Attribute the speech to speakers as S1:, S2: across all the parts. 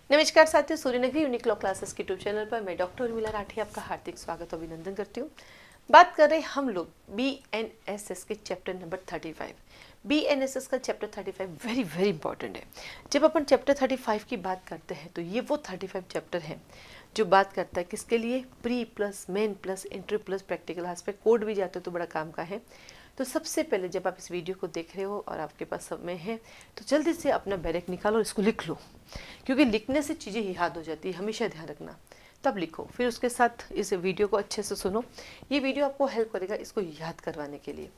S1: नमस्कार साथियों, सूर्य नगरी यूनिक लॉ क्लासेस के यूट्यूब चैनल पर मैं डॉक्टर उर्मिला राठी आपका हार्दिक स्वागत और अभिनंदन करती हूँ। बात कर रहे हैं हम लोग BNSS के चैप्टर नंबर 35। BNSS का चैप्टर 35 वेरी वेरी इंपॉर्टेंट है। जब अपन चैप्टर 35 की बात करते हैं तो ये वो 35 चैप्टर है जो बात करता है किसके लिए, pre plus main plus inter plus practical aspect. Code भी जाते हो तो बड़ा काम का है। तो सबसे पहले जब आप इस वीडियो को देख रहे हो और आपके पास समय है तो जल्दी से अपना बैरक निकालो और इसको लिख लो, क्योंकि लिखने से चीज़ें याद हो जाती है, हमेशा ध्यान रखना। तब लिखो, फिर उसके साथ इस वीडियो को अच्छे से सुनो। ये वीडियो आपको हेल्प करेगा इसको याद करवाने के लिए।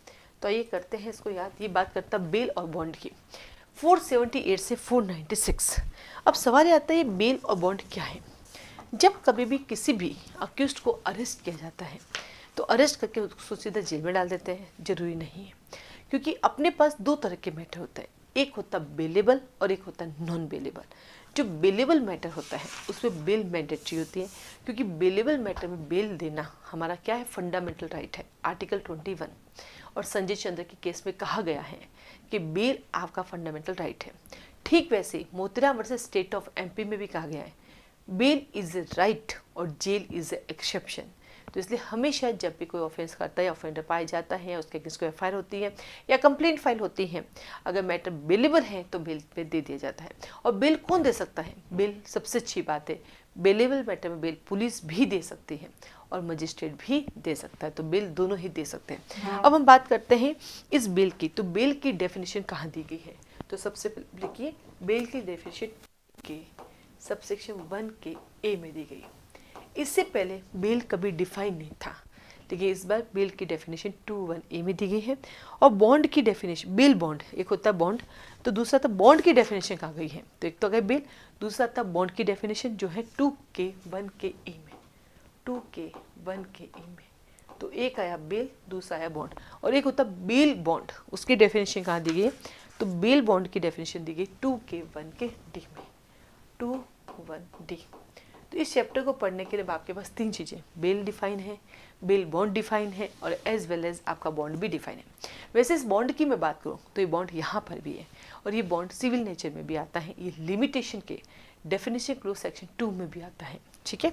S1: तो आइए करते हैं इसको याद। ये बात करता बेल और बॉन्ड की, 478 से 496। अब सवाल आता है बेल और बॉन्ड क्या है। जब कभी भी किसी भी अक्यूज्ड को अरेस्ट किया जाता है तो अरेस्ट करके उसको सीधा जेल में डाल देते हैं, जरूरी नहीं है, क्योंकि अपने पास दो तरह के मैटर होते हैं। एक होता बेलेबल और एक होता नॉन बेलेबल। जो बेलेबल मैटर होता है उसमें बेल मैंडेटरी होती है, क्योंकि बेलेबल मैटर में बेल देना हमारा क्या है, फंडामेंटल राइट है, आर्टिकल 21। और संजय चंद्र के केस में कहा गया है कि बेल आपका फंडामेंटल राइट है। ठीक वैसे ही Motiram versus state of MP में भी कहा गया है बेल इज ए राइट और जेल इज ए एक्सेप्शन। तो इसलिए हमेशा जब भी कोई ऑफेंस करता है या ऑफेंडर पाया जाता है, उसके अगेंस्ट कोई FIR होती है या कंप्लेंट फाइल होती है, अगर मैटर बेलेबल है तो बेल पे दे दिया जाता है। और बेल कौन दे सकता है? बेल सबसे अच्छी बात है, बेलेबल मैटर में बेल पुलिस भी दे सकती है और मजिस्ट्रेट भी दे सकता है, तो बेल दोनों ही दे सकते हैं। अब हम बात करते हैं इस बेल की। तो बेल की डेफिनेशन कहाँ दी गई है? तो सबसे पहले लिखिए, बेल की डेफिनेशन के सबसेक्शन 1 के A में दी गई। इससे पहले बेल कभी डिफाइन नहीं था, देखिए इस बार बेल की डेफिनेशन 21A में दी गई है। और बॉन्ड की डेफिनेशन, बेल बॉन्ड, एक होता है बॉन्ड तो दूसरा था बॉन्ड की डेफिनेशन कहाँ गई है? तो एक तो गई बेल, दूसरा था बॉन्ड की डेफिनेशन जो है 2K1KE में, 2K1KE में। तो एक आया बेल, दूसरा आया बॉन्ड। और एक होता बेल बॉन्ड, उसकी डेफिनेशन कहाँ दी गई है? तो बेल बॉन्ड की डेफिनेशन दी गई 2K1KD में, 2(1)D। तो इस चैप्टर को पढ़ने के लिए आपके पास तीन चीज़ें, बेल डिफाइन है, बेल बॉन्ड डिफाइन है और एज वेल एज आपका बॉन्ड भी डिफाइन है। वैसे इस बॉन्ड की मैं बात करूँ तो ये बॉन्ड यहाँ पर भी है और ये बॉन्ड सिविल नेचर में भी आता है, ये लिमिटेशन के डेफिनेशन क्लोज सेक्शन 2 में भी आता है। ठीक है,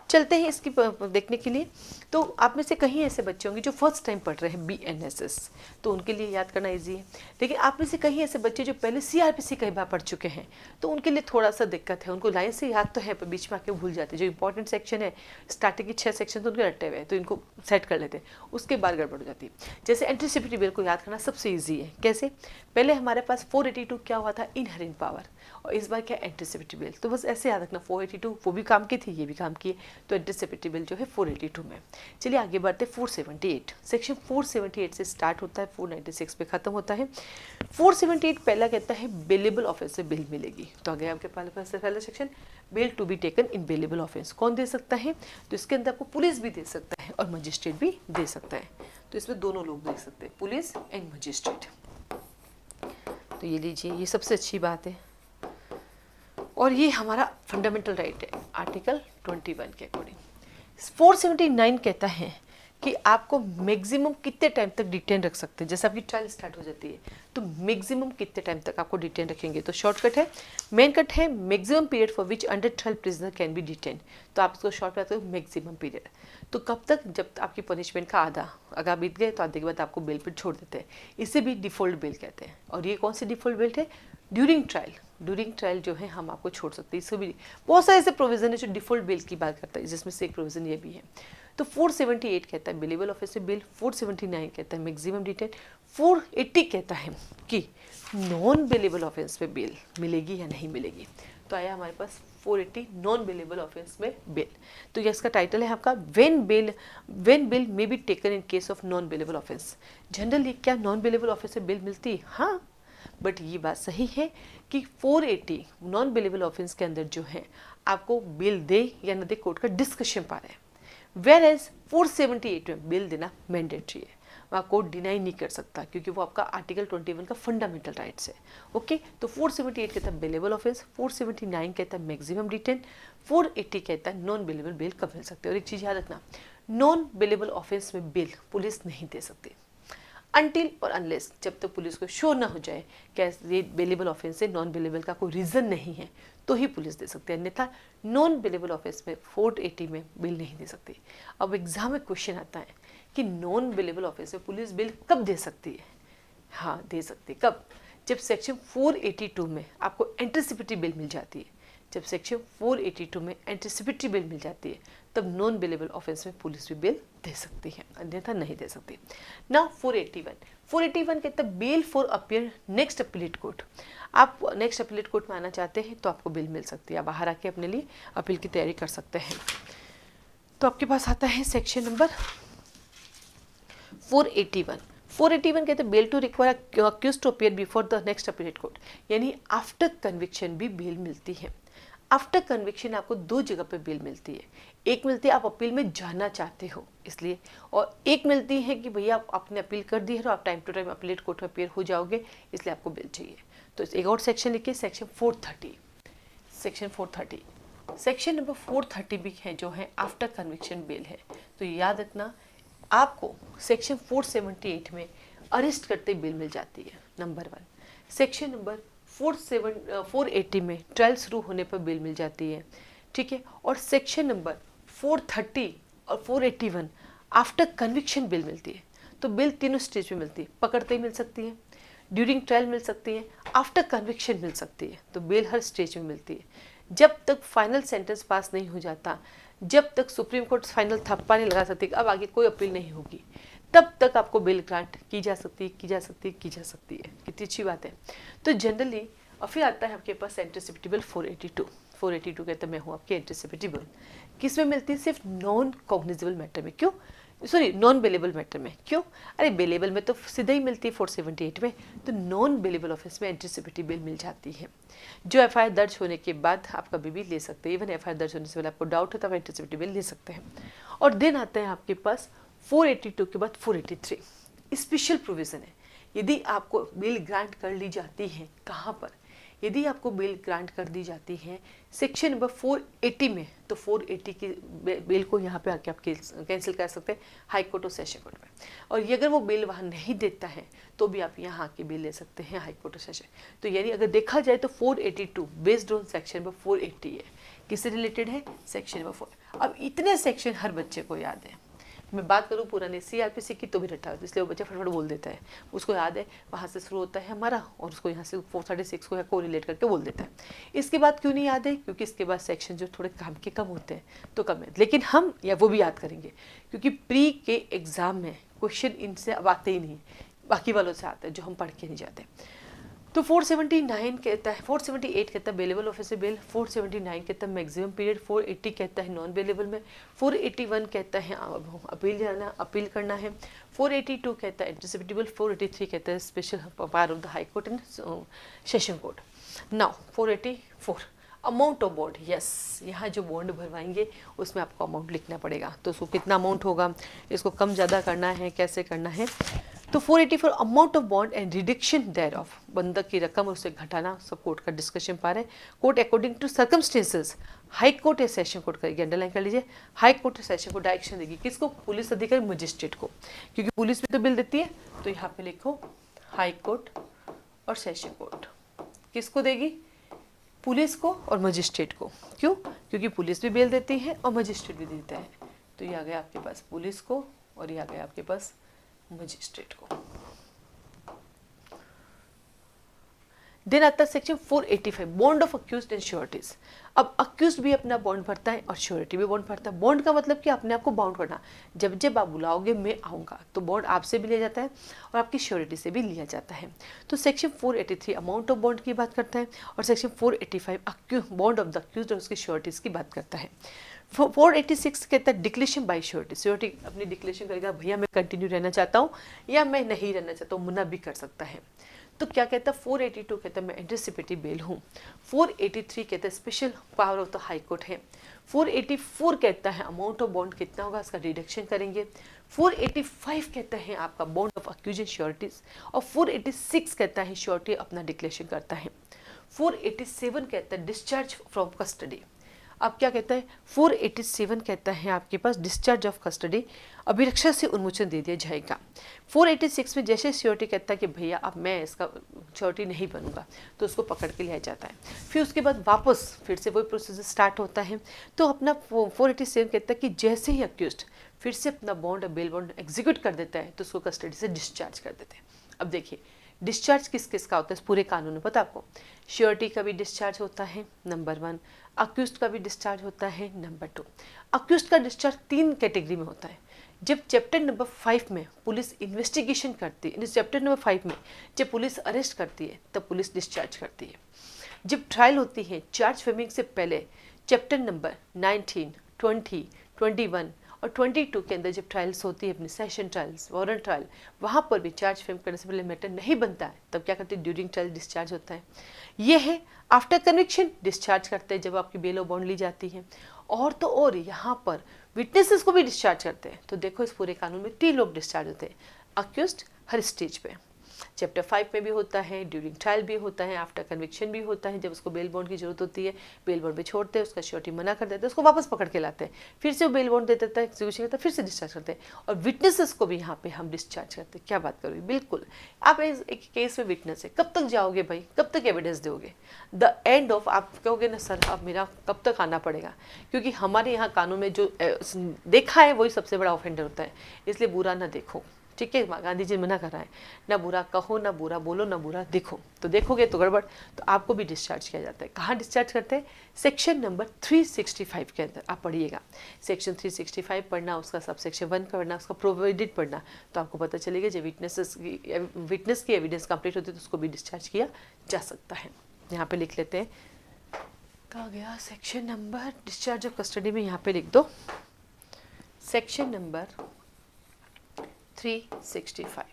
S1: चलते हैं इसकी देखने के लिए। तो आप में से कहीं ऐसे बच्चे होंगे जो फर्स्ट टाइम पढ़ रहे हैं BNSS, तो उनके लिए याद करना इजी है। लेकिन आप में से कहीं ऐसे बच्चे जो पहले CRPC कई बार पढ़ चुके हैं तो उनके लिए थोड़ा सा दिक्कत है, उनको लाइन से याद तो है पर बीच में आके भूल जाते हैं। जो इंपॉर्टेंट सेक्शन है, स्टार्टिंग के 6 सेक्शन तो उनके रट्टे हुए हैं, तो इनको सेट कर लेते हैं, उसके बाद गड़बड़ हो जाती है। जैसे एंटीसिपेटरी बिल को याद करना सबसे ईजी है। कैसे? पहले हमारे पास 482 क्या हुआ था, इनहेरेंट पावर, और इस बार क्या, एंटीसिपेटरी बिल। तो बस ऐसे याद रखना, 482 वो भी काम की थी, ये भी काम की है, तो एंटीसिपेटरी बिल जो है 482 में। चलिए आगे बढ़ते, 478 सेक्शन 478 से स्टार्ट होता है, 496 पे खत्म होता है। 478 पहला कहता है बेलेबल ऑफेंस से बिल मिलेगी। तो आगे आपके पास पहला section, bail to be taken in bailable offence कौन दे सकता है? तो इसके अंदर आपको पुलिस भी दे सकता है और मजिस्ट्रेट भी दे सकता है। तो इसमें दोनों लोग दे सकते हैं, पुलिस एंड मजिस्ट्रेट। तो ये लीजिए, ये सबसे अच्छी बात है और ये हमारा फंडामेंटल राइट है, आर्टिकल 21 के अकॉर्डिंग। 479 कहता है कि आपको मैक्सिमम कितने टाइम तक डिटेन रख सकते हैं। जैसे आपकी ट्रायल स्टार्ट हो जाती है तो मैक्सिमम कितने टाइम तक आपको डिटेन रखेंगे? तो शॉर्टकट है, मेन कट है maximum period for which under trial prisoner can be detain. तो आप इसको शॉर्ट करते हो मैक्सिमम पीरियड। तो कब तक? जब आपकी पनिशमेंट का आधा अगर बीत गए तो आधे के बाद आपको बेल पर छोड़ देते हैं, इसे भी डिफॉल्ट बेल कहते हैं। और ये कौन सी डिफॉल्ट बेल है? ड्यूरिंग ट्रायल, ड्यूरिंग ट्रायल जो है हम आपको छोड़ सकते हैं। इसको भी बहुत सारे ऐसे प्रोविजन है जो डिफॉल्ट बेल की बात करता है, जिसमें से एक प्रोविजन ये भी है। तो 478 कहता है बेलेबल ऑफेंस से बेल, 479 कहता है मैक्सिमम डिटेन, 480 कहता है कि नॉन बेलेबल ऑफेंस में बेल मिलेगी या नहीं मिलेगी। तो आया हमारे पास 480 नॉन बेलेबल ऑफेंस में बेल। तो ये इसका टाइटल है आपका when bail may be taken in case of non bailable offence. Generally क्या नॉन बेलेबल ऑफेंस से बेल मिलती है? हाँ, बट ये बात सही है कि 480 नॉन बेलेबल ऑफेंस के अंदर जो है आपको बेल दे या न दे कोर्ट का डिस्कशन पा रहे हैं। वेयर एज 478 में बेल देना मैंडेटरी है, वहाँ कोर्ट डिनाई नहीं कर सकता क्योंकि वो आपका आर्टिकल 21 का फंडामेंटल राइट्स है। ओके, तो 478 कहता है बेलेबल ऑफेंस, 479 कहता है मैक्सिमम डिटेन, 480 कहता है नॉन बेलेबल बेल कब मिल सकते हैं। और एक चीज़ याद रखना, नॉन बेलेबल ऑफेंस में बेल पुलिस नहीं दे सकती अनटिल और अनलेस, जब तक पुलिस को शो ना हो जाए कि ये बेलेबल ऑफेंस है, नॉन बेलेबल का कोई रीज़न नहीं है, तो ही पुलिस दे सकती है, अन्यथा नॉन बेलेबल ऑफेंस में 480 में बिल नहीं दे सकती। अब एग्जाम में क्वेश्चन आता है कि नॉन बेलेबल ऑफेंस में पुलिस बिल कब दे सकती है? हाँ, दे सकती है। कब? जब सेक्शन 482 में आपको एंटीसिपेटरी बिल मिल जाती है। जब सेक्शन 482 में एंटीसिपेटरी बिल मिल जाती है तब नॉन बेलेबल ऑफेंस में पुलिस भी बिल दे सकती है, अन्यथा नहीं दे सकती। नाउ 481 कहता है bail for appear next appellate court. आप नेक्स्ट अपीलेट कोर्ट में आना चाहते हैं तो आपको बिल मिल सकती है, आप बाहर आके अपने लिए अपील की तैयारी कर सकते हैं। तो आपके पास आता है सेक्शन नंबर 481 कहते हैं bail to require accused to appear before the next appellate court, यानी आफ्टर कन्विक्शन भी बेल मिलती है। आफ्टर कन्विक्शन आपको दो जगह पे बेल मिलती है, एक मिलती है आप अपील में जाना चाहते हो इसलिए, और एक मिलती है कि भैया आप आपने अपील कर दी है और आप time to time appellate court में अपीयर हो जाओगे, इसलिए आपको बिल चाहिए। तो एक और सेक्शन लिखिए, सेक्शन 430 सेक्शन नंबर 430 भी है जो है आफ्टर कन्विक्शन बेल है। तो याद रखना आपको सेक्शन 478 में अरेस्ट करते बेल मिल जाती है, नंबर 1। सेक्शन नंबर 480 में ट्रायल शुरू होने पर बिल मिल जाती है, ठीक है। और सेक्शन नंबर 430 और 481 आफ्टर कन्विक्शन बिल मिलती है। तो बिल तीनों स्टेज पे मिलती है, पकड़ते ही मिल सकती है, ड्यूरिंग ट्रायल मिल सकती है, आफ्टर कन्विक्शन मिल सकती है। तो बिल हर स्टेज में मिलती है। जब तक फाइनल सेंटेंस पास नहीं हो जाता, जब तक सुप्रीम कोर्ट फाइनल थप्पा नहीं लगा सकती अब आगे कोई अपील नहीं होगी, तब तक आपको बिल ग्रांट की जा सकती है। कितनी अच्छी बात है। तो जनरली और फिर आता है आपके पास एंटीसिपेटरी बिल 482 कहते हैं मैं हूँ आपकी एंटीसिपेटरी बिल। किस में मिलती है? सिर्फ नॉन कॉग्निजेबल मैटर में। क्यों? सॉरी, नॉन बेलेबल मैटर में। क्यों? अरे बेलेबल में तो सीधा ही मिलती है 478 में, तो नॉन बेलेबल ऑफेंस में एंटीसिपेटरी बिल मिल जाती है, जो एफआईआर दर्ज होने के बाद आप कभी भी ले सकते हैं। इवन एफआईआर दर्ज होने से पहले आपको डाउट है तब एंटीसिपेटरी बिल ले सकते हैं। और देन आता है आपके पास 482 के बाद 483 स्पेशल प्रोविजन है। यदि आपको बेल ग्रांट कर ली जाती है, कहाँ पर? यदि आपको बेल ग्रांट कर दी जाती है सेक्शन नंबर 480 में, तो 480 की बेल को यहाँ पे आके आप कैंसिल कर सकते हैं हाई कोर्ट और सेशन कोर्ट में। और ये अगर वो बेल वहाँ नहीं देता है तो भी आप यहाँ आके बेल ले सकते हैं हाई कोर्ट और सेशन। तो यानी अगर देखा जाए तो 482 बेस्ड ऑन सेक्शन नंबर 480 है। किससे रिलेटेड है? Section number 4। अब इतने सेक्शन हर बच्चे को याद है। मैं बात करूँ पुराने सीआरपीसी की तो भी रटा है, इसलिए वो बच्चा फटाफट बोल देता है, उसको याद है वहाँ से शुरू होता है हमारा और उसको यहाँ से 436 को को रिलेट करके बोल देता है। इसके बाद क्यों नहीं याद है? क्योंकि इसके बाद सेक्शन जो थोड़े काम के कम होते हैं तो कम है, लेकिन हम या वो भी याद करेंगे क्योंकि प्री के एग्जाम में क्वेश्चन इनसे अब आते ही नहीं, बाकी वालों से आते हैं जो हम पढ़ के नहीं जाते। तो 479 कहता है, 478 कहता है बेलेबल ऑफेंस बेल, 479 कहता है मैक्सिमम पीरियड, 480 कहता है नॉन बेलेबल में, 481 कहता है अपील करना है, 482 कहता है एंटीसिपेटरी बिल, 483 कहता है special power of the high court and session court. Now 484 amount of bond. Yes, यहाँ जो बॉन्ड भरवाएंगे उसमें आपको अमाउंट लिखना पड़ेगा। तो उसको कितना अमाउंट होगा, इसको कम ज़्यादा करना है, कैसे करना है? तो 484 amount of bond and reduction thereof, बंधक की रकम और उसे घटाना, सब कोर्ट का डिस्कशन पा रहे हैं। Court according to circumstances, high court या सेशन कोर्ट करेगी, अंडरलाइन कर लीजिए। हाई कोर्ट या सेशन कोर्ट डायरेक्शन देगी किसको? पुलिस अधिकारी मजिस्ट्रेट को, क्योंकि पुलिस भी तो बिल देती है। तो यहाँ पे लिखो हाई कोर्ट और सेशन कोर्ट किसको देगी? पुलिस को और मजिस्ट्रेट को। क्यों? क्योंकि पुलिस भी बेल देती है और मजिस्ट्रेट भी देता है। तो ये आ गया आपके पास पुलिस को और ये आ गया आपके पास मजिस्ट्रेट को। देन आता है section 485 bond of accused and sureties. अब अक्यूज्ड भी अपना बॉन्ड भरता है और श्योरिटी भी बॉन्ड भरता है। बॉन्ड का मतलब कि अपने आप को बाउंड करना, जब जब आप बुलाओगे मैं आऊँगा, तो बॉन्ड आपसे भी लिया जाता है और आपकी श्योरिटी से भी लिया जाता है। तो सेक्शन 483 अमाउंट ऑफ बॉन्ड की बात करता है और section 485 bond of the accused और उसकी श्योरिटीज की बात करता है। 486 कहता है डिक्लेरेशन बाय श्योरिटी। श्योरिटी अपनी डिक्लेरेशन करेगा, भैया मैं कंटिन्यू रहना चाहता हूँ या मैं नहीं रहना चाहता हूँ, मुना भी कर सकता है। तो क्या कहता है 482 कहता है मैं एंटीसिपेटरी बेल हूँ। 483 कहता है special power of the high court है। 484 कहता है अमाउंट ऑफ बॉन्ड कितना होगा उसका रिडक्शन करेंगे। 485 कहता है आपका bond of accuse and sureties और 486 कहता है श्योरिटी अपना डिक्लेरेशन करता है। 487 कहता है डिस्चार्ज फ्रॉम कस्टडी। अब क्या कहता है 487 कहता है आपके पास डिस्चार्ज ऑफ कस्टडी, अभिरक्षा से उन्मोचन दे दिया जाएगा। 486 में जैसे श्योरिटी कहता है कि भैया अब मैं इसका श्योरिटी नहीं बनूंगा, तो उसको पकड़ के लिया जाता है। फिर उसके बाद वापस फिर से वही प्रोसीजर स्टार्ट होता है। तो अपना 487 कहता है कि जैसे ही अक्यूज्ड फिर से अपना बॉन्ड और बेल बॉन्ड एग्जीक्यूट कर देता है तो उसको कस्टडी से डिस्चार्ज कर देते हैं। अब देखिए डिस्चार्ज किस किस का होता है पूरे कानून में पता आपको। श्योरिटी का भी डिस्चार्ज होता है नंबर 1, अक्यूज्ड का भी डिस्चार्ज होता है नंबर 2। अक्यूज्ड का डिस्चार्ज 3 कैटेगरी में होता है। जब चैप्टर नंबर 5 में पुलिस इन्वेस्टिगेशन करती है, चैप्टर नंबर 5 में जब पुलिस अरेस्ट करती है तब पुलिस डिस्चार्ज करती है। जब ट्रायल होती है चार्ज फ्रेमिंग से पहले चैप्टर नंबर 19, 20, 21 और 22 के अंदर जब ट्रायल्स होती है अपनी सेशन ट्रायल्स, वारंट ट्रायल, वहाँ पर भी चार्ज फ्रेम करने से पहले मैटर नहीं बनता है, तब क्या करते हैं ड्यूरिंग ट्रायल डिस्चार्ज होता है। ये है आफ्टर कन्विक्शन डिस्चार्ज करते हैं जब आपकी बेल और बॉन्ड ली जाती है। और तो और यहाँ पर विटनेसेस को भी डिस्चार्ज करते हैं। तो देखो इस पूरे कानून में 3 लोग डिस्चार्ज होते हैं, अक्यूज्ड हर स्टेज पे। चैप्टर 5 में भी होता है, ड्यूरिंग ट्रायल भी होता है, आफ्टर कन्विक्शन भी होता है। जब उसको बेल बॉन्ड की जरूरत होती है बेल बॉन्ड पे छोड़ते हैं, उसका श्योरिटी मना कर देते हैं, उसको वापस पकड़ के लाते हैं, फिर से वो बेल बॉन्ड दे देता है, एग्जीक्यूशन करता है, फिर से डिस्चार्ज करते हैं। और विटनेसेस को भी यहाँ पे हम डिस्चार्ज करते हैं। क्या बात करोगे, बिल्कुल आप एक केस में विटनेस है, कब तक जाओगे भाई, कब तक एविडेंस दोगे? द एंड ऑफ आप कहोगे ना सर अब मेरा कब तक आना पड़ेगा, क्योंकि हमारे यहाँ कानून में जो देखा है वही सबसे बड़ा ऑफेंडर होता है, इसलिए बुरा ना देखो। ठीक है, गांधी जी मना कर रहा है, ना बुरा कहो, ना बुरा बोलो, ना बुरा देखो। तो देखोगे तो गड़बड़, तो आपको भी डिस्चार्ज किया जाता है। कहाँ डिस्चार्ज करते हैं? सेक्शन नंबर 365 के अंदर। आप पढ़िएगा सेक्शन 365 पढ़ना, उसका सब सेक्शन 1 पढ़ना, उसका प्रोविडेड पढ़ना, तो आपको पता चलेगा जब विटनेस की एविडेंस कंप्लीट होती है तो उसको भी डिस्चार्ज किया जा सकता है। यहाँ पे लिख लेते हैं, कहाँ गया section number discharge of custody में, यहाँ पे लिख दो सेक्शन नंबर 365।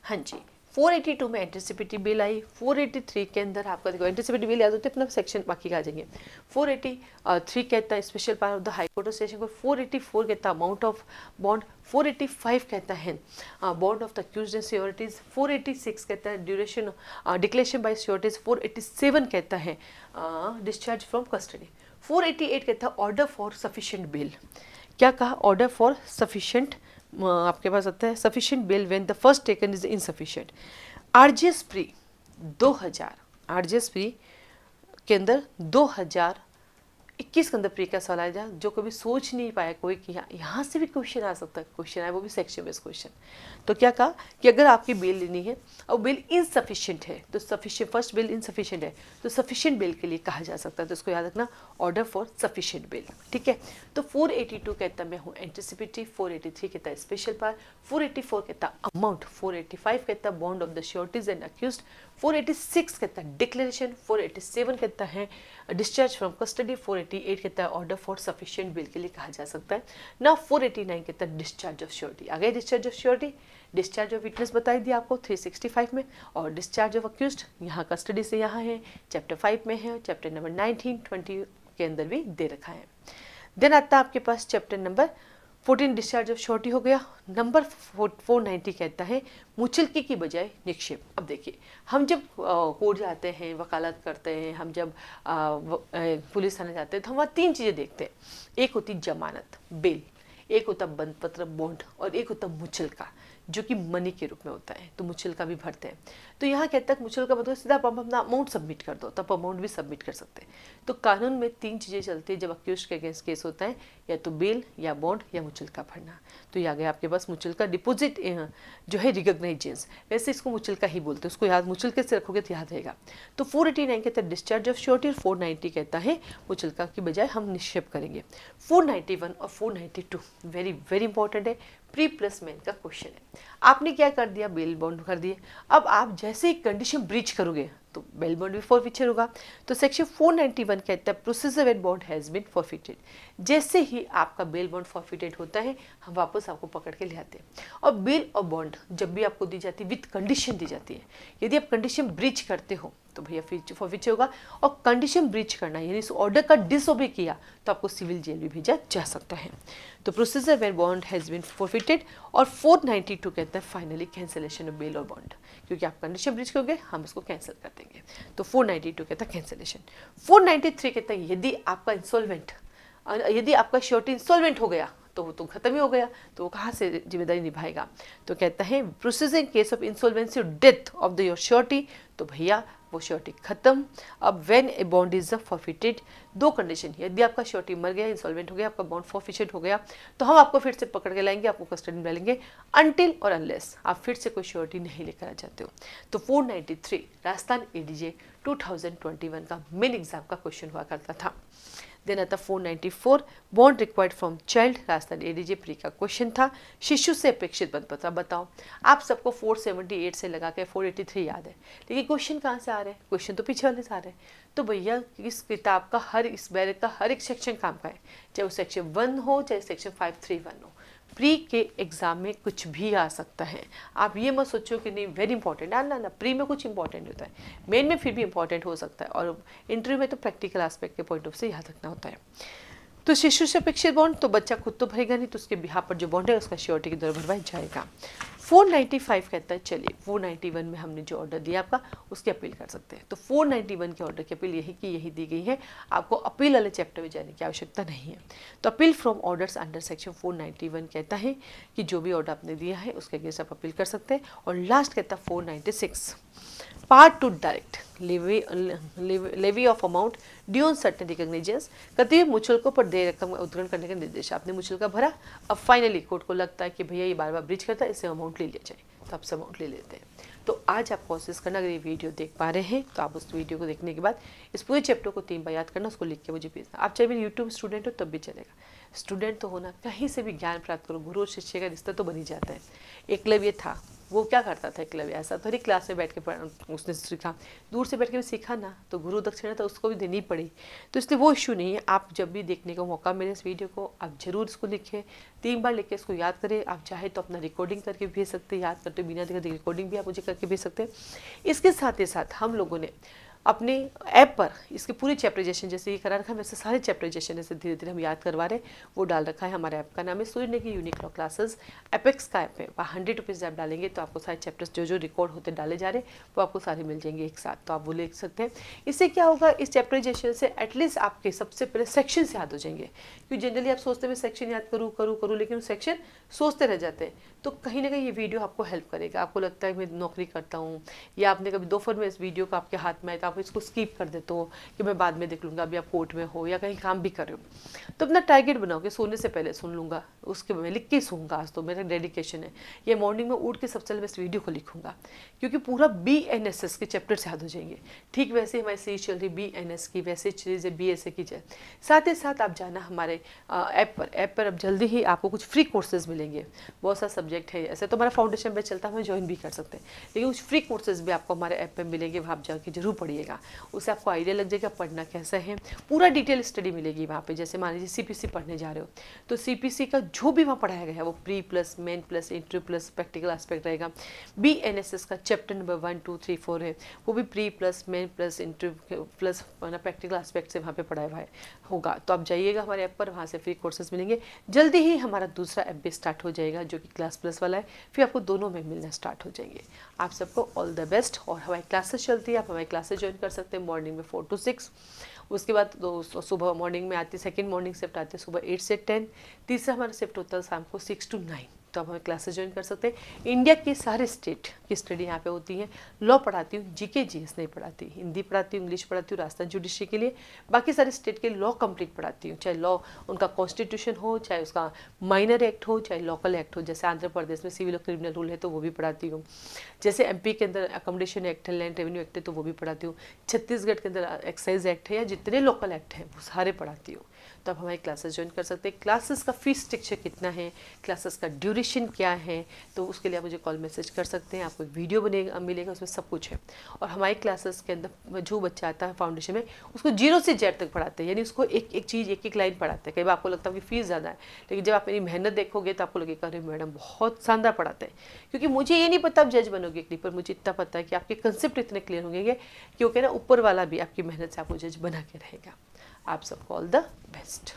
S1: हाँ जी, 482 में एंटिसिपेटरी बिल आई, 483 के अंदर आपका देखो एंटिसिपेटरी बिल याद होते हैं अपना सेक्शन बाकी का आ जाएंगे। 483 कहता है special power of the high court of session को, 484 कहता है अमाउंट ऑफ बॉन्ड, 485 कहता है bond of the accused and sureties, 486 कहता है ड्यूरेशन डिक्लेरेशन बाय श्योरिटीज, 487 कहता है डिस्चार्ज फ्रॉम कस्टडी, 488 कहता है ऑर्डर फॉर सफिशिएंट बेल। क्या कहा? ऑर्डर फॉर सफिशिएंट आपके पास आता है sufficient bail when the first taken is insufficient. RGS pre 2000, RGS pre के अंदर 2021 के अंदर प्री का सवाल आया जो कभी सोच नहीं पाया कोई कि यहाँ से भी क्वेश्चन आ सकता है, क्वेश्चन आया वो भी सेक्शन बेस्ड क्वेश्चन। तो क्या कहा कि अगर आपकी बेल लेनी है और बेल इनसफिशिएंट है तो सफिशिएंट, फर्स्ट बेल इनसफिशिएंट है तो सफिशिएंट बेल के लिए कहा जा सकता है। तो इसको याद रखना, ऑर्डर फॉर सफिशिएंट बेल। ठीक है, तो 482 कहता मैं हूँ एंटिसिपेटरी, 483 कहता है स्पेशल पावर, 484 कहता अमाउंट, 485 कहता bond of the sureties and accused, 486 कहता है डिक्लेरेशन, 487 कहता है डिस्चार्ज फ्रॉम कस्टडी, 488 कहता है ऑर्डर फॉर सफिशिएंट बिल के लिए कहा जा सकता है ना। 489 कहता है डिस्चार्ज ऑफ श्योरिटी। आ गया discharge of surety, discharge of witness बताई दिया आपको 365 में, और डिस्चार्ज ऑफ अक्यूज्ड यहाँ कस्टडी से यहाँ है, चैप्टर 5 में है, चैप्टर नंबर 19, 20 के अंदर भी दे रखा है। देन आता है आपके पास chapter number 14 discharge of surety हो गया। नंबर 490 कहता है मुचलके की बजाय निक्षेप। अब देखिए हम जब कोर्ट जाते हैं, वकालत करते हैं, हम जब पुलिस थाने जाते हैं तो हम वहाँ 3 चीज़ें देखते हैं। एक होती जमानत बेल, एक होता बंद पत्र बॉन्ड, और एक होता मुचलका जो कि मनी के रूप में होता है, तो मुचलका भी भरते हैं। तो यहाँ कहता है मुचलका मतलब सीधा आप अपना अमाउंट सबमिट कर दो, तब अमाउंट भी सबमिट कर सकते हैं। तो कानून में 3 चीज़ें चलती है जब अक्यूज्ड के अगेंस्ट केस होता है, या तो बेल या बॉन्ड या मुचलका भरना। तो ये आ गया आपके पास मुचलका डिपॉजिट जो है रिकॉग्नाइजेंस, वैसे इसको मुचलका ही बोलते हैं, उसको याद मुचलके से रखोगे तो याद रहेगा। तो 489 कहता है डिस्चार्ज ऑफ श्योरिटी, और 490 कहता है मुचलका की बजाय हम निक्षेप करेंगे। 491 और 492 वेरी वेरी इंपॉर्टेंट है, प्री प्लस मेन का क्वेश्चन है। आपने क्या कर दिया, बेल बॉन्ड कर दिए। अब आप जैसे ही कंडीशन ब्रीच करोगे तो बेल बॉन्ड भी फॉरफिचर होगा। तो सेक्शन 491 कहता है procedure when bond has been forfeited. जैसे ही आपका बेल बॉन्ड फॉरफिटेड होता है हम वापस आपको पकड़ के ले आते हैं। और बेल और बॉन्ड जब भी आपको दी जाती है विद कंडीशन दी जाती है। यदि आप कंडीशन ब्रीच करते हो तो भैया फॉरफिचर होगा, और कंडीशन ब्रीच करना यानी इस ऑर्डर का डिसओबे किया तो आपको सिविल जेल भी भेजा जा सकता है। तो procedure when bond has been forfeited. और 492 कहता है फाइनली कैंसिलेशन ऑफ बेल और बॉन्ड, क्योंकि आप कंडीशन ब्रीच करोगे हम इसको कैंसिल करते हैं। देंगे। तो 492 कहता है कैंसिलेशन। 493 कहता है यदि आपका इंसॉल्वेंट, यदि आपका श्योरिटी इंसॉल्वेंट हो गया तो वो तो खत्म ही हो गया, तो वो कहाँ से जिम्मेदारी निभाएगा। तो कहता है प्रोसीजिंग केस ऑफ इंसॉल्वेंसी और death of the your surety, तो भैया वो श्योरिटी खत्म। अब when a bond is forfeited, दो कंडीशन, यदि आपका श्योरिटी मर गया, इंसॉल्वेंट हो गया, आपका बॉन्ड फॉरफिटेड हो गया, तो हम आपको फिर से पकड़ के लाएंगे, आपको कस्टडी में डालेंगे अनटिल और अनलेस आप फिर से कोई श्योरिटी नहीं लेकर आ जाते हो। तो 493 राजस्थान एडीजे 2021 का मेन एग्जाम का क्वेश्चन हुआ करता था। देन आता 494 bond required from child, Rajasthan ADJ pre का क्वेश्चन था। शिशु से अपेक्षित बंद पत्र, बताओ आप सबको 478 से लगा के 483 याद है, लेकिन क्वेश्चन कहाँ से आ रहे हैं, क्वेश्चन तो पीछे वाले से आ रहे हैं। तो भैया इस किताब का हर, इस बैरक का हर एक सेक्शन काम का है, चाहे वो सेक्शन 1 हो चाहे सेक्शन 531 हो। प्री के एग्जाम में कुछ भी आ सकता है, आप ये मत सोचो कि नहीं वेरी इंपॉर्टेंट, ना प्री में कुछ इंपॉर्टेंट होता है, मेन में फिर भी इंपॉर्टेंट हो सकता है, और इंटरव्यू में तो प्रैक्टिकल एस्पेक्ट के पॉइंट ऑफ से याद रखना होता है। तो शिशु से अपेक्षित बॉन्ड, तो बच्चा खुद तो भरेगा नहीं, तो उसके बिहार पर जो बॉन्ड है उसका श्योरिटी के द्वारा भरवाया जाएगा। 495 कहता है चलिए 491 में हमने जो ऑर्डर दिया आपका उसकी अपील कर सकते हैं। तो 491 के ऑर्डर की अपील यही की यही दी गई है, आपको अपील वाले चैप्टर में जाने की आवश्यकता नहीं है। तो appeal from orders under section 491 कहता है कि जो भी ऑर्डर आपने दिया है उसके अगेंस्ट आप अपील कर सकते हैं। और लास्ट कहता है 496 part two direct levy of amount due on certain recognizance, कति हुए मुचलकों पर देय रकम उत्तोलन करने का निर्देश। आपने मुचलका भरा, अब फाइनली कोर्ट को लगता है कि भैया ये बार बार ब्रीच करता है, इससे अमाउंट ले लिया जाए, तो आपसे अमाउंट ले लेते हैं। तो आज आप कोशिश करना, अगर ये वीडियो देख पा रहे हैं तो आप उस वीडियो को देखने के बाद इस पूरे चैप्टर को 3 बार याद करना, उसको लिख के मुझे भेजना। आप चाहे मेरे यूट्यूब स्टूडेंट हो तब भी चलेगा, स्टूडेंट तो होना, कहीं से भी ज्ञान प्राप्त करो, गुरु और शिष्य का रिश्ता तो बन ही जाता है। एकलव्य था, वो क्या करता था एकलव्य, ऐसा थोड़ी क्लास में बैठ के उसने सीखा, दूर से बैठ के भी सीखा ना, तो गुरु दक्षिणा तो उसको भी देनी पड़ी। तो इसलिए वो इश्यू नहीं है, आप जब भी देखने का मौका मिले इस वीडियो को आप जरूर इसको लिखें, 3 बार लिख के इसको याद करें। आप चाहे तो अपना रिकॉर्डिंग करके भेज सकते हैं, याद करते बिना देखे रिकॉर्डिंग भी आप मुझे करके भेज सकते हैं। इसके साथ ही साथ हम लोगों ने अपने ऐप पर इसके पूरे चैप्टराइजेशन जैसे ये करा रखा है, वैसे सारे चैप्टराइजेशन जैसे धीरे धीरे हम याद करवा रहे हैं, वो डाल रखा है। हमारे ऐप का नाम है सूर्य की यूनिक लॉ क्लासेस, एपेक्स का ऐप है। वहाँ 100 रुपीज़ ऐप डालेंगे तो आपको सारे चैप्टर्स जो जो रिकॉर्ड होते डाले जा रहे हैं वो आपको सारे मिल जाएंगे एक साथ, तो आप वो लिख सकते हैं। इससे क्या होगा, इस चैप्टराइजेशन से एटलीस्ट आपके सबसे पहले सेक्शन याद हो जाएंगे, क्योंकि जनरली आप सोचते हैं सेक्शन याद करूँ, लेकिन सेक्शन सोचते रह जाते हैं। तो कहीं ना कहीं ये वीडियो आपको हेल्प करेगा। आपको लगता है मैं नौकरी करता हूँ, या आपने कभी दोपहर में इस वीडियो को आपके हाथ में आए तो आप इसको स्किप कर देते हो कि मैं बाद में देख लूँगा, अभी आप कोर्ट में हो या कहीं काम भी कर रहे हो, तो अपना टारगेट बनाओ कि सोने से पहले सुन लूँगा, उसके मैं लिख के सोऊंगा। आज तो मेरा डेडिकेशन है, ये मॉर्निंग में उठ के सबसे पहले मैं इस वीडियो को लिखूंगा, क्योंकि पूरा BNSS के चैप्टर से याद हो जाएंगे। ठीक वैसे हमारी सीरीज चल रही BNS की, वैसे चीज़ें BSA की जाए। साथ ही साथ आप जाना हमारे ऐप पर अब जल्दी ही आपको कुछ फ्री कोर्सेज मिलेंगे, बहुत सारा सब्जेक्ट है। ऐसे तो हमारा फाउंडेशन बैच चलता है, हमें ज्वाइन भी कर सकते हैं, लेकिन कुछ फ्री कोर्सेज भी आपको हमारे ऐप पर मिलेंगे, वहाँ आप जाके जरूर पढ़िएगा, उससे आपको आइडिया लग जाएगा पढ़ना कैसा है। पूरा डिटेल स्टडी मिलेगी वहाँ पे। जैसे मान लीजिए CPC पढ़ने जा रहे हो तो CPC का जो भी वहाँ पढ़ाया गया है वो pre plus main plus interview plus practical aspect रहेगा। BNSS का चैप्टर नंबर 1, 2, 3, 4 है, वो भी pre plus main plus interview plus practical aspect से वहाँ पे पढ़ाया हुआ होगा। तो आप जाइएगा हमारे ऐप पर, वहाँ से फ्री कोर्सेज मिलेंगे। जल्दी ही हमारा दूसरा ऐप भी स्टार्ट हो जाएगा जो कि क्लास प्लस वाला है, फिर आपको दोनों में मिलना स्टार्ट हो जाएंगे। आप सबको ऑल द बेस्ट। और हमारी क्लासेस चलती है, आप हमारी क्लासेस ज्वाइन कर सकते हैं मॉर्निंग में 4 to 6, उसके बाद सुबह मॉर्निंग में आती है, सेकंड मॉर्निंग शिफ्ट आती है सुबह 8 से 10, तीसरा हमारा शिफ्ट होता है शाम को 6 to 9। तो आप हमें क्लासेस ज्वाइन कर सकते हैं। इंडिया के सारे स्टेट की स्टडी यहाँ पे होती है। लॉ पढ़ाती हूँ, GK GS नहीं पढ़ाती, हिंदी पढ़ाती हूँ, इंग्लिश पढ़ाती हूँ राजस्थान जुडिशरी के लिए, बाकी सारे स्टेट के लॉ कंप्लीट पढ़ाती हूँ, चाहे लॉ उनका कॉन्स्टिट्यूशन हो, चाहे उसका माइनर एक्ट हो, चाहे लोकल एक्ट हो। जैसे आंध्र प्रदेश में सिविल और क्रिमिनल रूल है तो वो भी पढ़ाती हूँ, जैसे MP के अंदर अकोमोडेशन एक्ट है, लैंड रेवेन्यू एक्ट है तो वो भी पढ़ाती हूँ, छत्तीसगढ़ के अंदर एक्साइज एक्ट है, या जितने लोकल एक्ट हैं वो सारे पढ़ाती हूँ। तो आप हमारी क्लासेस ज्वाइन कर सकते हैं। क्लासेस का फीस स्ट्रक्चर कितना है, क्लासेस का ड्यूरेशन क्या है, तो उसके लिए आप मुझे कॉल मैसेज कर सकते हैं। आपको एक वीडियो बनेगा मिलेगा, उसमें सब कुछ है। और हमारी क्लासेस के अंदर जो बच्चा आता है फाउंडेशन में उसको 0 से Z तक पढ़ाते हैं, यानी उसको एक एक चीज़ एक एक लाइन पढ़ाते हैं। कई बार आपको लगता है कि फीस ज़्यादा है, लेकिन जब आप मेरी मेहनत देखोगे तो आपको लगेगा अरे मैडम बहुत शानदार पढ़ाते हैं। क्योंकि मुझे ये नहीं पता आप जज बनोगे कि नहीं, पर मुझे इतना पता है कि आपके कंसेप्ट इतने क्लियर होंगे क्योंकि ना ऊपर वाला भी आपकी मेहनत से आपको जज बना के रहेगा। आप सबको ऑल द बेस्ट।